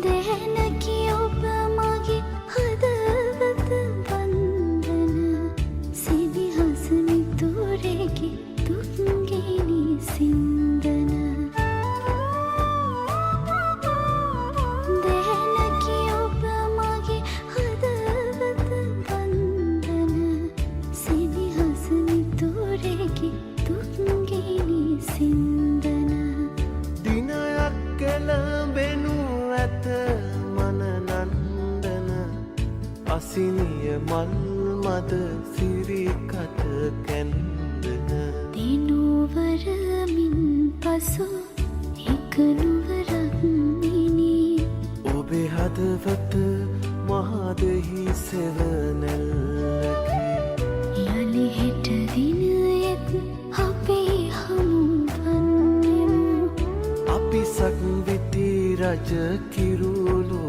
දැනකි ඔබ මගේ හදවත වන්දන සිදිහස මිතුරෙකි දුක්ගිනි සින්දන දැනකි ඔබ මගේ හදවත වන්දන සිදිහස මිතුරෙකි දුක්ගිනි සින්දන දිනයක් කෙළඹෙනු ඇත මනනන්දන අසිනිය මල් මද සිරිකට කැන්දන දිනුවරමින් පසු එක නුවරක් මිනී ඔබේ හදවත මහදෙහි සෙවනැල්ලකි යළි හෙට දිනයෙත් අපි හමුවන්නෙමු අපි සක්විති රජ කිරුළු